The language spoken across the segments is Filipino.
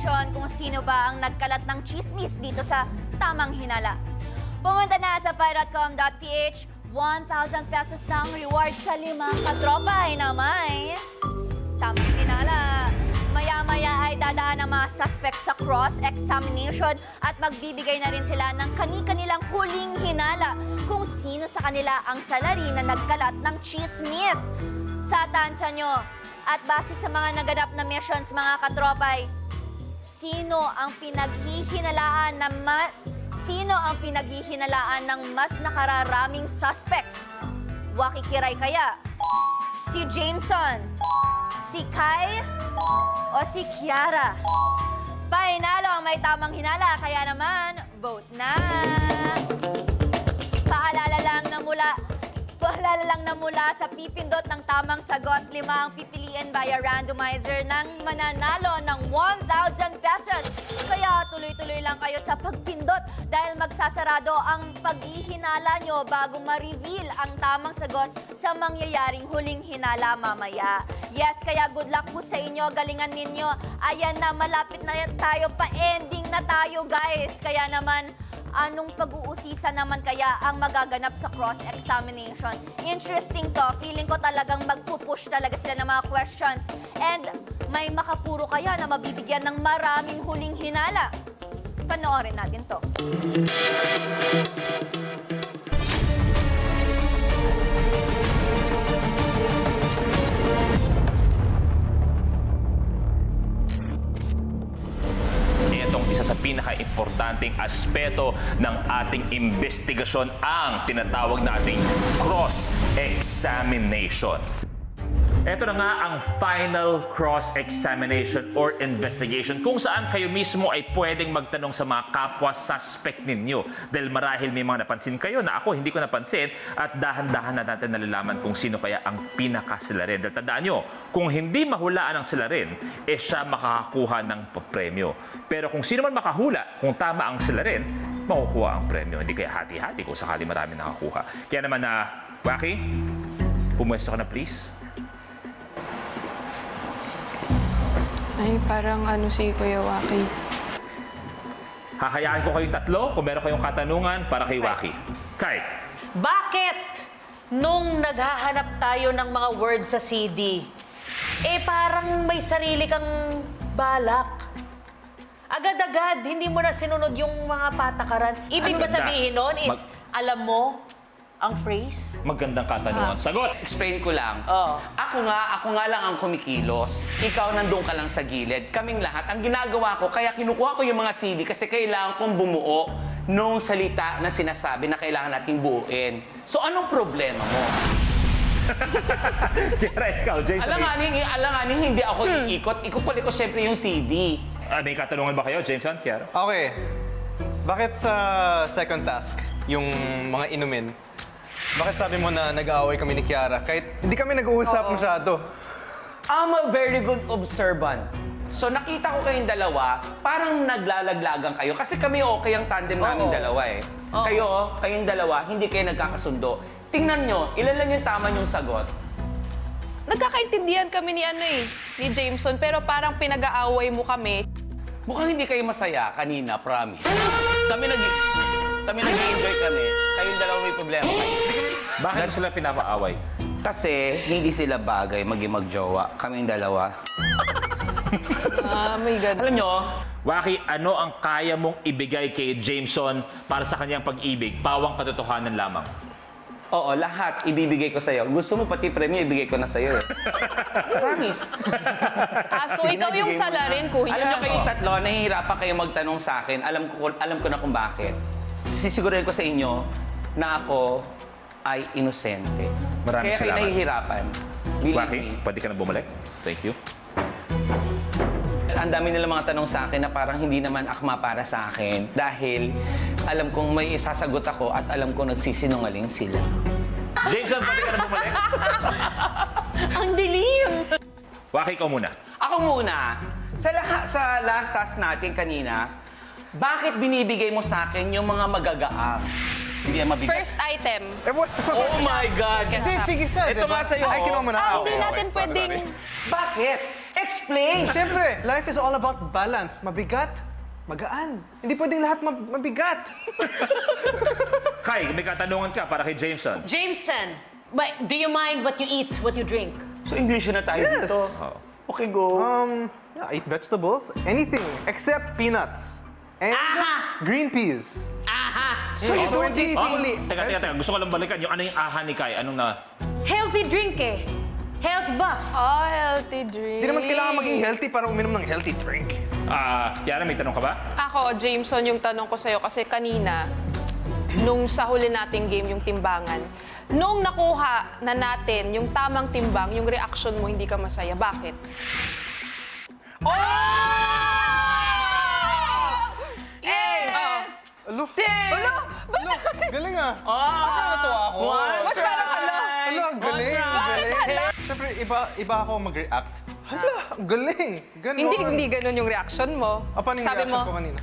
desisyon kung sino ba ang nagkalat ng chismis dito sa Tamang Hinala. Pumunta na sa pirate.com.ph, 1,000 pesos na ang reward sa 5 katropa na may Tamang Hinala. Maya-maya ay dadaan ang mga suspect sa cross-examination at magbibigay na rin sila ng kani-kanilang huling hinala kung sino sa kanila ang salari na nagkalat ng chismis. Sa tansya nyo, at base sa mga naganap na missions mga katropay, sino ang pinaghihinalaan ng mas nakararaming suspects? Wakikiray kaya? Si Jameson? Si Kai? O si Kiara? Painalo ang may tamang hinala, kaya naman, vote na! Paalala lang na mula sa pipindot ng tamang sagot, 5 ang pipiliin via randomizer ng mananalo ng 1,000 pesos. Kaya tuloy-tuloy lang kayo sa pagpindot dahil magsasarado ang paghihinala nyo bago ma-reveal ang tamang sagot sa mangyayaring huling hinala mamaya. Yes, kaya good luck po sa inyo, galingan ninyo. Ayan na, malapit na tayo, pa-ending na tayo guys. Kaya naman, anong pag-uusisa naman kaya ang magaganap sa cross-examination? Interesting to. Feeling ko talagang magpupush talaga sila ng mga questions. And may makapuro kaya na mabibigyan ng maraming huling hinala. Panoorin natin to. Isa sa pinaka-importanting aspeto ng ating investigasyon ang tinatawag nating cross-examination. Ito na nga ang final cross-examination or investigation kung saan kayo mismo ay pwedeng magtanong sa mga kapwa suspect ninyo. Dahil marahil may mga napansin kayo na ako hindi ko napansin at dahan-dahan na natin nalalaman kung sino kaya ang pinakasilarin. Dahil tandaan nyo, kung hindi mahulaan ang silarin, siya makakakuha ng premyo. Pero kung sino man makahula, kung tama ang silarin, makukuha ang premyo. Hindi kaya hati-hati kung sakali marami nakakuha. Kaya naman Waki, pumwesto ka na please. Ay, parang si Kuya Waki. Hahayaan ko kayong tatlo kung meron kayong katanungan para kay Waki. Kai. Bakit nung naghahanap tayo ng mga words sa CD, parang may sarili kang balak? Agad-agad, hindi mo na sinunod yung mga patakaran. Ibig ba sabihin nun is, alam mo ang phrase? Magandang katanungan. Sagot! Explain ko lang. Oo. Ako nga lang ang kumikilos. Ikaw nandun ka lang sa gilid. Kaming lahat. Ang ginagawa ko, kaya kinukuha ko yung mga CD kasi kailangan kong bumuo nung salita na sinasabi na kailangan nating buuin. So, anong problema mo? Kaya ikaw, Jason. Alanganing hindi ako iikot. Ikukulit ko syempre yung CD. May katanungan ba kayo, Jameson? Kiara? Okay. Bakit sa second task, yung mga inumin, bakit sabi mo na nag-aaway kami ni Kiara? Kahit hindi kami nag-uusap masyado. I'm a very good observant. So nakita ko kayong dalawa, parang naglalaglagan kayo. Kasi kami okay ang tandem namin dalawa eh. Kayong dalawa, hindi kayo nagkakasundo. Tingnan nyo, ilan lang yung tama yung sagot. Nagkakaintindihan kami ni Jameson, pero parang pinag-aaway mo kami. Mukhang hindi kayo masaya kanina, promise. Kami nag-i-enjoy kami. Kayong dalawa may problema kayo. Bakit sila pinapaaway? Kasi hindi sila bagay mag-jowa. Kaming dalawa. May ganun. Alam nyo, Waki, ano ang kaya mong ibigay kay Jameson para sa kanyang pag-ibig? Pawang katotohanan lamang. oo, lahat ibibigay ko sa'yo. Gusto mo pati premyo, ibigay ko na sa'yo. Promise. So ikaw yung salarin, Kuya. Alam nyo kayong tatlo, nahihirapan kayo magtanong sa akin. Alam ko na kung bakit. Sisigurin ko sa inyo na ako ay inosente. Maraming Kaya kayo salamat. nahihirapan. Believe Waki, me. pwede ka na bumalik? Thank you. Ang dami nila mga tanong sa akin na parang hindi naman akma para sa akin dahil alam kong may isasagot ako at alam kong nagsisinungaling sila. Jameson, pwede ka na bumalik? Ang dilim! Waki, ikaw muna. Ako muna, sa last task natin kanina, bakit binibigay mo sa akin yung mga magagaang? Hindi yan mabigat. First item. Oh my God! Hindi, tigisa, Ito diba? nga sa'yo. Ay, kinuha mo na. Hindi natin pwedeng... Bakit? Explain! Siyempre, life is all about balance. Mabigat, magaan. Hindi pwedeng lahat mabigat. Kai, may katanungan ka para kay Jameson. Jameson, do you mind what you eat, what you drink? So, English na tayo Yes. dito. Okay, go. Yeah, I eat vegetables. Anything except peanuts. And Aha! green peas. Aha! So you don't eat Oh, fully. teka. Gusto ko lang balikan yung ano yung aha ni Kai. Anong na... Healthy drink eh. Health buff. Oh, healthy drink. Hindi naman kailangan maging healthy para uminom ng healthy drink. Kiara, may tanong ka ba? Ako, Jameson, yung tanong ko sa'yo kasi kanina, nung sa huli nating game, yung timbangan, nung nakuha na natin yung tamang timbang, yung reaction mo, hindi ka masaya. Bakit? Alo? Alo! Alo? Galing ah. Natuwa ako. One Mas parang hala. Alo, ang galing. Galing. Siyempre, iba ako mag-react. Hala, ang galing. Ganon. Hindi ganun yung reaction mo. Paano yung Sabi reaction mo, ko kanina?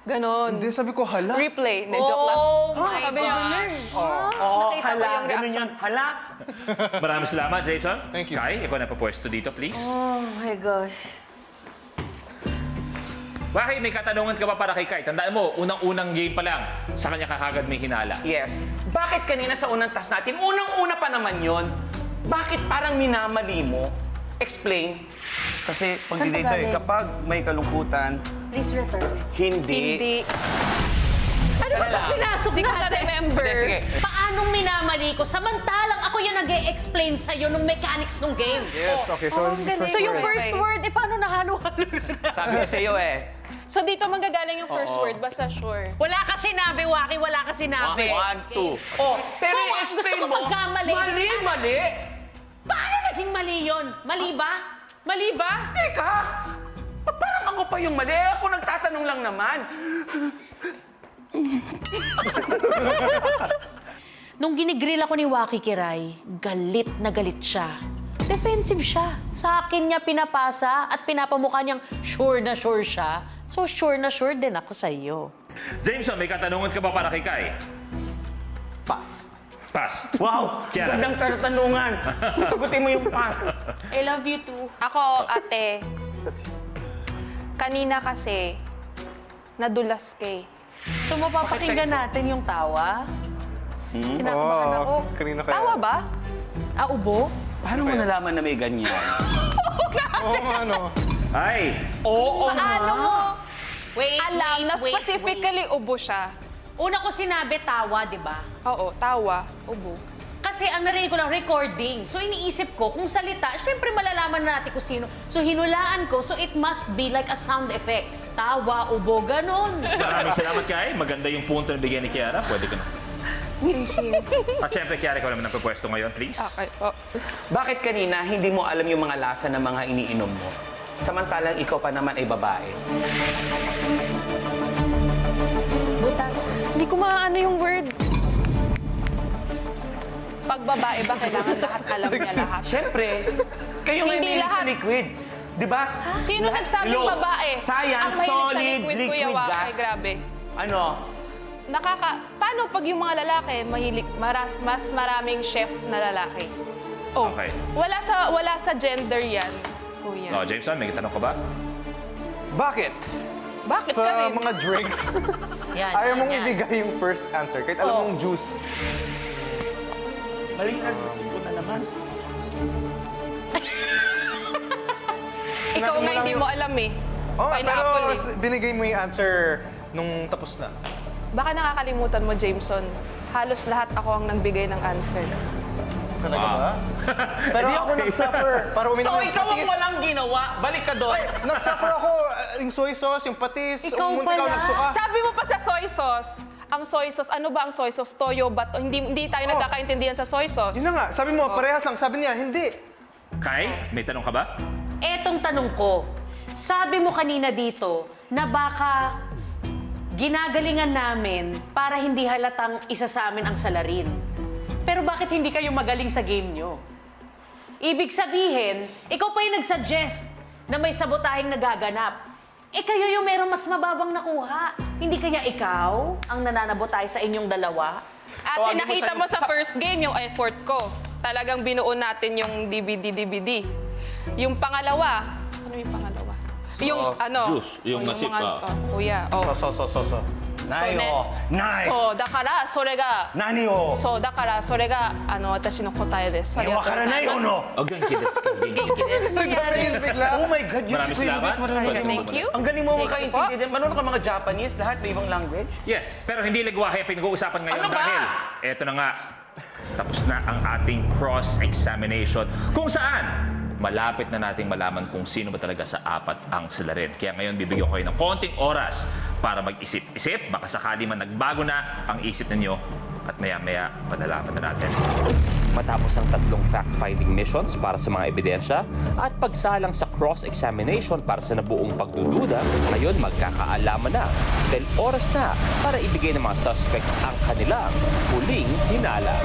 ganon. Hindi, sabi ko, hala. Replay. Ne, joke lang. Oh my Sabi niya, gosh. Oh, Nakita ko hala, yung ganun yun. Hala. Maraming salamat, Jameson. Thank you. Kai, ikaw na papwesto dito, please. Oh my gosh. Bakit may katanungan ka ba para kay Kai? Tandaan mo, unang-unang game pa lang, sa kanya kakagad may hinala. Yes. Bakit kanina sa unang task natin, unang-una pa naman yon, bakit parang minamali mo? Explain. Kasi pag Saan ka dito galing? kapag may kalungkutan, Please return. Hindi. Ano ba lang. pinasok Hindi ko natin? na-remember. Hindi, sige. Paanong minamali ko? Samantalang ako yung nag-e-explain sa'yo ng mechanics ng game. Yes, okay. So, this is the first So yung word. first word, paano nahalo-halo? Sabi ko sa iyo So dito manggagaling yung first word, basta sure. Wala ka sinabi, Waki. Wala ka sinabi. 1, 2. Oh, pero Kung i-explain gusto ko mo. magkamali, Mali. Paano naging mali yun? Mali ba? Mali ba? Teka! Parang ako pa yung mali. Ako nagtatanong lang naman. Nung ginigrill ako ni Waki Kiray, galit na galit siya. Defensive siya. Sa akin niya pinapasa at pinapamukha niyang sure na sure siya. So sure na sure din ako sa iyo. Jameson, may katanungan ka ba para kay Kai? Pass. Pass. Wow! Kiara. Gandang tanungan. Sagutin mo yung pass. I love you too. Ako, ate, kanina kasi, nadulas kay. So mapapakinggan natin yung tawa? Kinakabahan ako. Kanina kaya. Tawa ba? Ubo? Paano mo nalaman na may ganyan? Oo, ano. Ay! Oo Paano mo Wait, alam na wait. specifically ubo siya? Una ko sinabi tawa, di ba? Oo, tawa, ubo. Kasi ang narinig ko lang, recording. So iniisip ko, kung salita, syempre malalaman na natin kung sino. So hinulaan ko, so it must be like a sound effect. Tawa, ubo, ganon. Maraming salamat, Kai. Maganda yung punto na bigyan ni Kiara. Pwede ka na. At syempre, Kiara, ikaw naman ang pupwesto ngayon, please. Okay po. Bakit kanina hindi mo alam yung mga lasa ng mga iniinom mo? Samantalang ikaw pa naman ay babae. Butas. Hindi ko maano yung word. Pag babae ba, kailangan lahat alam niya lahat? Siyempre, kayo nga Hindi mahilig sa lahat. liquid. Di ba? Sino Lahat- nagsabing Look, babae? Science, Ang mahilig sa solid, liquid, Kuya liquid, Waki, gas. grabe. Ano? Paano pag yung mga lalaki, mahilig, mas maraming chef na lalaki? Oh, Okay. wala sa gender yan, kuya. Oh, Jameson, may tanong ka ba? Bakit? Bakit Sa ka rin? mga drinks, Yan, ayaw yan, mong yan. ibigay yung first answer. Kahit alam mong juice. Mali na na naman. Ikaw nga hindi mo alam eh. Oo, nga, pero Pineapple eh. binigay mo yung answer nung tapos na. Baka nakakalimutan mo, Jameson. Halos lahat ako ang nagbigay ng answer. Talaga ba? Pero Hindi, ako okay. nag-suffer. Para uminom So, ng ikaw ang patis. walang ginawa. Balik ka doon. Nag-suffer ako. Yung soy sauce, yung patis. Ikaw muntik ako pala. nagsuka. Sabi mo pa sa soy sauce, ang soy sauce, ano ba ang soy sauce? Toyo ba to? Hindi tayo nagkakaintindihan sa soy sauce. Yun na nga. Sabi mo, parehas lang. Sabi niya, hindi. Kai, may tanong ka ba? Etong tanong ko, sabi mo kanina dito na baka ginagalingan namin para hindi halatang isa sa amin ang salarin. Pero bakit hindi kayo magaling sa game nyo? Ibig sabihin, ikaw pa yung nagsuggest na may sabotaheng nagaganap. Kayo yung meron mas mababang nakuha. Hindi kaya ikaw ang nananabotay sa inyong dalawa? At Tawagin mo nakita sa- mo sa first game yung effort ko. Talagang binuo natin yung DVD. Yung pangalawa, ano yung pangalawa? Yung ano? juice, yung masip, kuya. Oh. So. Nayo. Nai. そうだからそれが何を。そうだからそれが私の答えです。ありがとうございます。 no. O, genki desu ka, genki. Genki desu. Oh my God, yun Maraming si Kuya Luis. salamat. Thank you. Ang galing mo Thank you makaintindi po. din. Marunong ka mga Japanese, lahat may ibang language. Yes, pero hindi lagwahe pinag-uusapan ngayon Ano ba? dahil eto na nga, tapos na ang ating cross-examination kung saan malapit na nating malaman kung sino ba talaga sa apat ang salarin. Kaya ngayon bibigyan ko kayo ng konting oras para mag-isip-isip. Baka sakali man nagbago na ang isip ninyo at maya-maya malalaman na natin. Matapos ang 3 fact-finding missions para sa mga ebidensya at pagsalang sa cross-examination para sa nabuong pagdududa, ngayon magkakaalaman na dahil oras na para ibigay ng mga suspects ang kanilang huling hinala.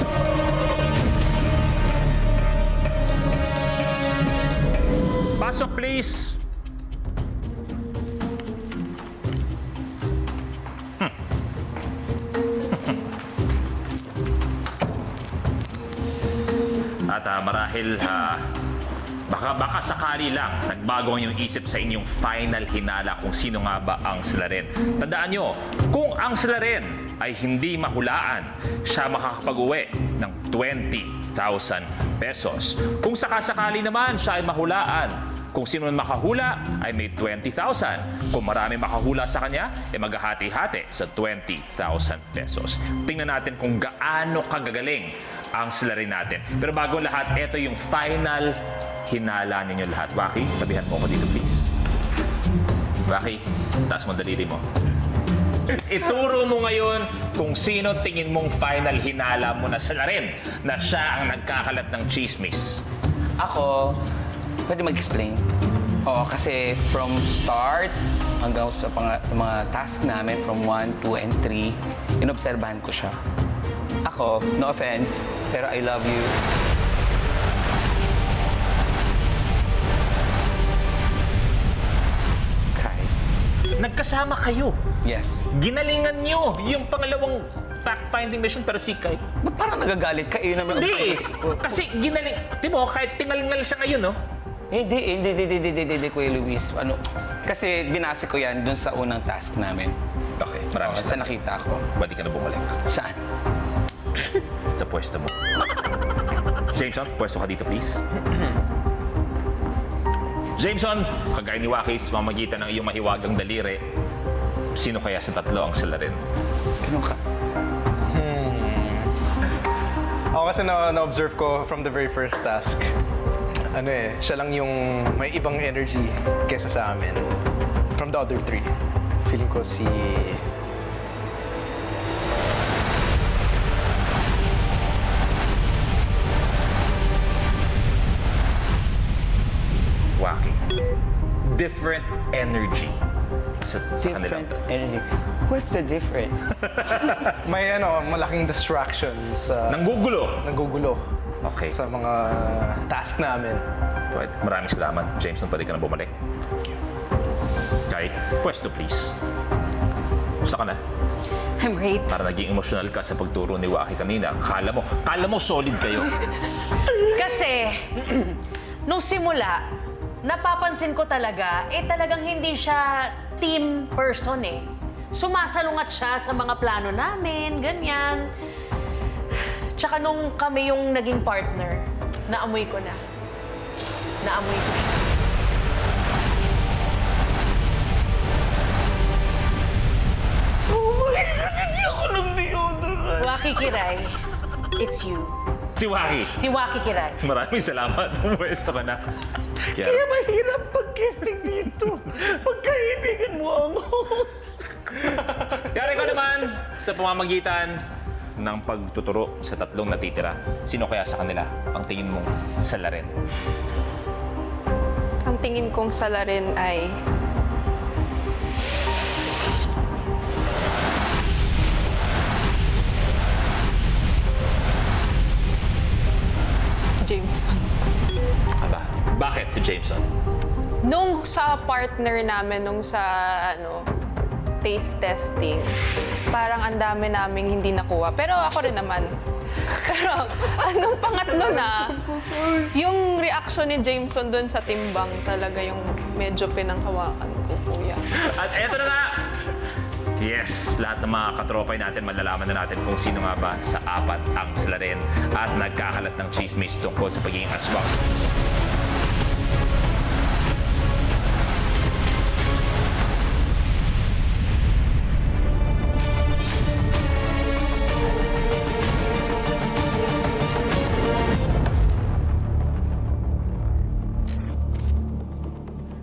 Pasok please! At marahil baka sakali lang nagbago ang iyong isip sa inyong final hinala kung sino nga ba ang salarin. Tandaan nyo, kung ang salarin ay hindi mahulaan, siya makakapag-uwi ng 20,000 pesos. Kung sakasakali naman siya ay mahulaan, kung sino man makahula ay may 20,000. Kung marami makahula sa kanya, ay maghahati-hati sa 20,000 pesos. Tingnan natin kung gaano kagagaling ang salarin natin. Pero bago lahat, ito yung final hinala ninyo lahat. Waki, tabihan mo ko dito please. Waki, taas mo daliri mo. Ituro mo ngayon kung sino tingin mong final hinala mo na salarin na siya ang nagkakalat ng chismis. Ako, pwede mag-explain? Oo, kasi from start hanggang sa mga task namin from 1, 2, and 3, inobserbahan ko siya. Ako, no offense, pero I love you. Kai. Nagkasama kayo. Yes. Ginalingan nyo yung pangalawang fact-finding mission pero si Kai. Ba't parang nagagalit ka? Yun naman. Hindi eh. Kasi ginaling... Di mo, kahit tingalingal siya ngayon, no? Hindi, Kuya Luis. Ano? Kasi binase ko yan dun sa unang task namin. Okay, maraming Sa nakita ko. Ba't di ka na bumalik? Saan? Sa pwesto mo. Jameson, pwesto ka dito, please. Jameson, kagaya ni Wakis, mamagitan ng iyong mahiwagang daliri, sino kaya sa tatlo ang salarin? Ganun ka. Ako kasi na-observe ko from the very first task. Siya lang yung may ibang energy kesa sa amin. From the other 3. Feeling ko si... Waki. Different energy sa kanilang. Different energy. What's the difference? May malaking distractions. Nanggugulo. Nagugulo Okay. sa mga task namin. Pwede. Maraming salamat. Jameson, pwede ka na bumalik. Kai, pwesto please. Gusto ka na? I'm great. Para naging emotional ka sa pagturo ni Waki kanina. Kala mo solid kayo. Kasi, nung simula, napapansin ko talaga, talagang hindi siya team person eh. Sumasalungat siya sa mga plano namin, ganyan. Tsaka nung kami yung naging partner, naamoy ko na. Naamoy ko siya. Oh my God, hindi ako ng deodorant. Waki Kiray, it's you. Si Waki. Si Waki Kiray. Maraming salamat. Pwesto ka na. Kaya mahirap pag-casting dito. Pagkaibigan mo ang host. Yari ko naman sa pamamagitan ng pagtuturo sa tatlong natitira. Sino kaya sa kanila ang tingin mong salarin? Ang tingin kong salarin ay Jameson. Aba, bakit si Jameson? Nung sa partner namin, nung sa taste testing, parang ang dami naming hindi nakuha. Pero ako rin naman. Pero anong pangatlo na, yung reaction ni Jameson doon sa timbang talaga yung medyo pinanghawakan ko, kuya. At eto na nga! Yes, lahat ng mga katropay natin, malalaman na natin kung sino nga ba sa apat ang salarin at nagkakalat ng chismis tungkol sa pagiging aswang.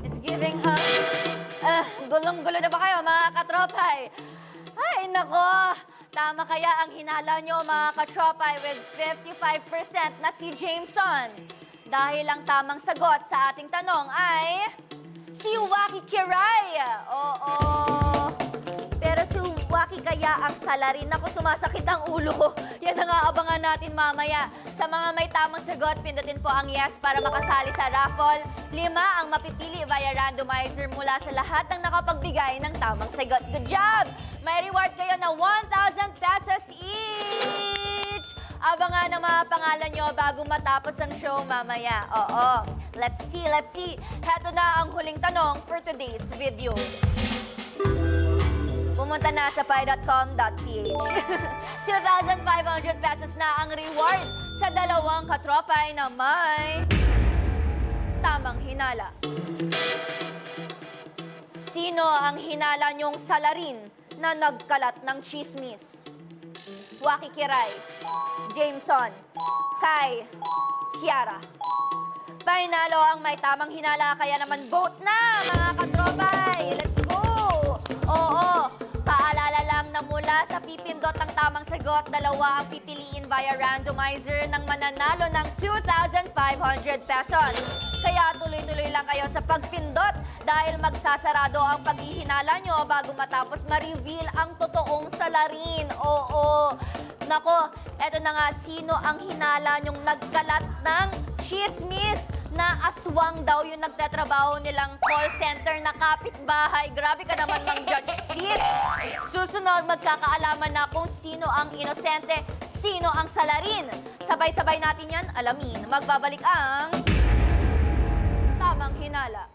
It's giving her... gulong-gulo na ba kayo, mga katropay? Ay, nako! Tama kaya ang hinala nyo, mga katropay, with 55% na si Jameson. Dahil ang tamang sagot sa ating tanong ay... si Waki Kiray! Oo. Pero si Waki kaya ang salarin. Naku, sumasakit ang ulo. Yan ang aabangan natin mamaya. Sa mga may tamang sagot, pindutin po ang yes para makasali sa raffle. 5 ang mapipili via randomizer mula sa lahat ng nakapagbigay ng tamang sagot. Good job! May reward kayo na 1,000 pesos each! Abangan ang mga pangalan nyo bago matapos ang show mamaya. Oo. Let's see, let's see. Heto na ang huling tanong for today's video. Pumunta na sa pi.com.ph. 2,500 pesos na ang reward sa dalawang katropay na may tamang hinala. Sino ang hinala niyong salarin na nagkalat ng chismis? Waki Kiray, Jameson, Kai, Kiara. Painalo ang may tamang hinala, kaya naman vote na, mga katropay! Let's go! Oo, paalala lang na mula sa pipindot ng tamang sagot, 2 ang pipiliin via randomizer ng mananalo ng 2,500 pesos. Kaya tuloy-tuloy lang kayo sa pagpindot dahil magsasarado ang paghihinala nyo bago matapos ma-reveal ang totoong salarin. Oo. Nako, eto na nga, sino ang hinala nyong nagkalat ng chismis na aswang daw yung nagtatrabaho nilang call center na kapitbahay? Grabe ka naman, Mang Judge Sis. Susunod, magkakaalaman na kung sino ang inosente, sino ang salarin. Sabay-sabay natin yan alamin. Magbabalik ang tamang hinala.